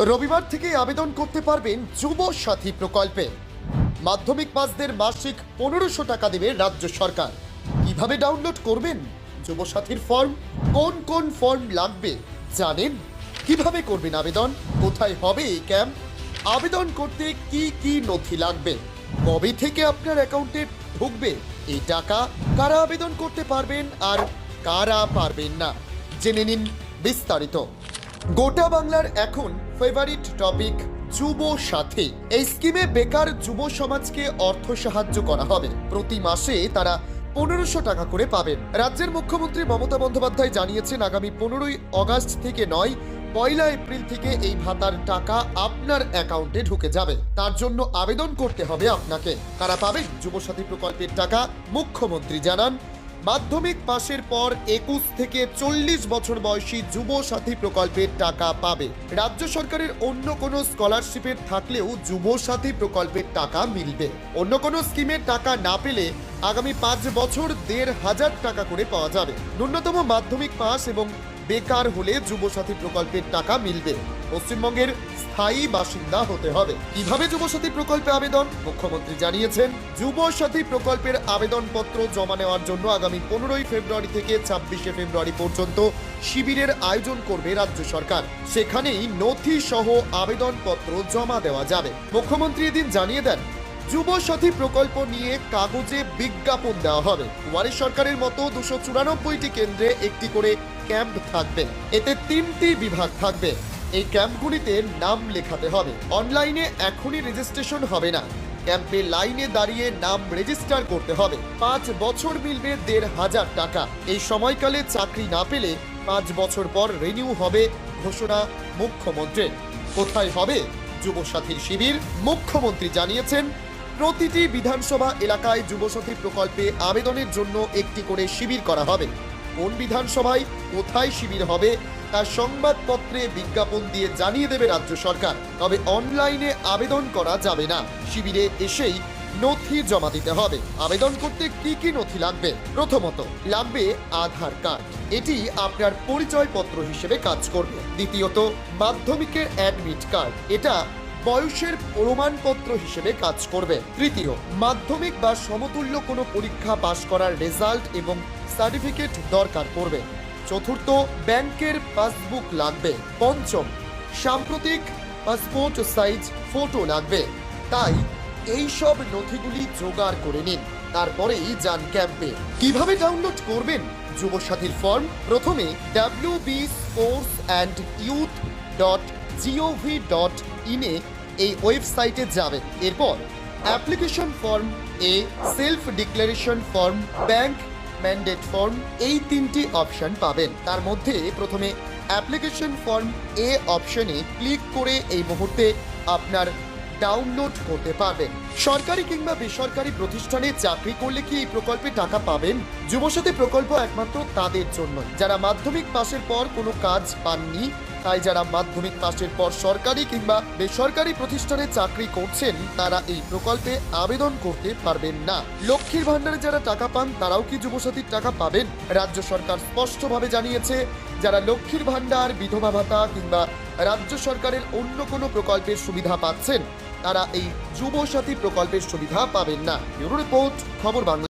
রবিবার থেকে আবেদন করতে পারবেন যুব সাথী প্রকল্পে। মাধ্যমিক পাসদের মাসিক 1500 টাকা দেবে রাজ্য সরকার। কিভাবে ডাউনলোড করবেন যুব সাথীর ফর্ম, কোন কোন ফর্ম লাগবে জানেন? কিভাবে করবেন আবেদন, কোথায় হবে এই ক্যাম্প, আবেদন করতে কি কি নথি লাগবে, কবে থেকে আপনার অ্যাকাউন্টে ঢুকবে এই টাকা, কারা আবেদন করতে পারবেন আর কারা পারবেন না, জেনে নিন বিস্তারিত। গোটা বাংলার এখন ফেভারিট টপিক যুব সাথী। এই স্কিমে বেকার যুব সমাজকে অর্থ সাহায্য করা হবে। প্রতি মাসে তারা 1500 টাকা করে পাবেন। রাজ্যের মুখ্যমন্ত্রী মমতা বন্দ্যোপাধ্যায় জানিয়েছেন, আগামী 15ই আগস্ট থেকে নয়, 1 এপ্রিল থেকে এই ভাতার টাকা আপনার অ্যাকাউন্টে ঢুকে যাবে। তার জন্য আবেদন করতে হবে আপনাকে। কারা পাবেন যুব সাথী প্রকল্পের টাকা? মুখ্যমন্ত্রী জানান, মাধ্যমিক পাশের পর 21 থেকে 40 বছর বয়সী যুব সাথী প্রকল্পের টাকা পাবে। রাজ্য সরকারের অন্য কোনো স্কলারশিপের থাকলেও যুব সাথী প্রকল্পের টাকা মিলবে। অন্য কোনো স্কিমের টাকা না পেলে আগামী 5 বছর 1500 টাকা করে পাওয়া যাবে। ন্যূনতম মাধ্যমিক পাস এবং বেকার হলে যুব সাথী প্রকল্পের টাকা মিলবে। পশ্চিমবঙ্গের স্থায়ী বাসিন্দা হতে হবে। কিভাবে যুব সাথী প্রকল্পে আবেদন? মুখ্যমন্ত্রী জানিয়েছেন, যুব সাথী প্রকল্পের আবেদনপত্র জমা নেওয়ার জন্য আগামী 15ই ফেব্রুয়ারি থেকে 26শে ফেব্রুয়ারি পর্যন্ত শিবিরের আয়োজন করবে রাজ্য সরকার। সেখানেই নথি সহ আবেদনপত্র জমা দেওয়া যাবে। মুখ্যমন্ত্রী এদিন জানিয়ে দেন, যুব সাথী প্রকল্প নিয়ে কাগজে বিজ্ঞাপন দেওয়া হবে। ওয়ারি সরকারের মতো 294টি কেন্দ্রে একটি করে ক্যাম্প থাকবে। এতে 3টি বিভাগ থাকবে। এই ক্যাম্পগুলিতে নাম লেখাতে হবে। অনলাইনে এখনই রেজিস্ট্রেশন হবে না। ক্যাম্পে লাইনে দাঁড়িয়ে নাম রেজিস্টার করতে হবে। 5 বছর মিলবে 1500 টাকা। এই সময়কালে চাকরি না পেলে 5 বছর পর রিনিউ হবে, ঘোষণা মুখ্যমন্ত্রীর। কোথায় হবে যুব সাথীর শিবির? মুখ্যমন্ত্রী জানিয়েছেন, প্রতিটি বিধানসভা এলাকায় যুবসাথী প্রকল্পে আবেদনের জন্য একটি করে শিবির করা হবে। কোন বিধানসভায় কোথায় শিবির হবে তার সংবাদপত্রে বিজ্ঞাপন দিয়ে জানিয়ে দেবে রাজ্য সরকার। তবে অনলাইনে আবেদন করা যাবে না। শিবিরে এসেই নথি জমা দিতে হবে। আবেদন করতে কি কি নথি লাগবে? প্রথমত লাগবে আধার কার্ড। এটি আপনার পরিচয়পত্র হিসেবে কাজ করবে। দ্বিতীয়ত মাধ্যমিকের অ্যাডমিট কার্ড। এটা বয়সের প্রমাণপত্র হিসেবে কাজ করবে। তৃতীয়, মাধ্যমিক বা সমতুল্য কোনো পরীক্ষা পাশ করার রেজাল্ট এবং সার্টিফিকেট দরকার পড়বে। চতুর্থ, ব্যাংকের পাসবুক লাগবে। পঞ্চম, সাম্প্রতিক পাসপোর্ট সাইজ ফটো লাগবে। তাই এই সব নথিগুলি জোগাড় করে নিন, তারপরেই যান ক্যাম্পে। কিভাবে ডাউনলোড করবেন যুব সাথীর ফর্ম? প্রথমে wbsportsandYouth.gov.in এই ওয়েবসাইটে যাবেন। এরপর অ্যাপ্লিকেশন ফর্ম এ, self declaration form, bank mandate form, এই 3টি অপশন পাবেন। তার মধ্যে প্রথমে অ্যাপ্লিকেশন ফর্ম এ অপশনে ক্লিক করে এই মুহূর্তে আপনার ডাউনলোড করতে পারবেন। সরকারি কিংবা বেসরকারি প্রতিষ্ঠানে চাকরি করলে কি এই প্রকল্পে টাকা পাবেন? যুবসাথী প্রকল্প একমাত্র তাদের জন্য যারা মাধ্যমিক পাশের পর কোনো কাজ পাননি। তাই যারা মাধ্যমিক পাশের পর সরকারি কিংবা বেসরকারি প্রতিষ্ঠানে চাকরি করছেন তারা এই প্রকল্পে আবেদন করতে পারবেন না। লক্ষ্মীর ভান্ডারে যারা টাকা পান তারাও কি যুবসাথীর টাকা পাবেন? রাজ্য সরকার স্পষ্টভাবে জানিয়েছে, যারা লক্ষ্মীর ভান্ডার, বিধবা ভাতা কিংবা রাজ্য সরকারের অন্য কোনো প্রকল্পের সুবিধা পাচ্ছেন তারা এই যুব সাথী প্রকল্পের সুবিধা পাবেন না। ব্যুরো রিপোর্ট, খবর বাংলা।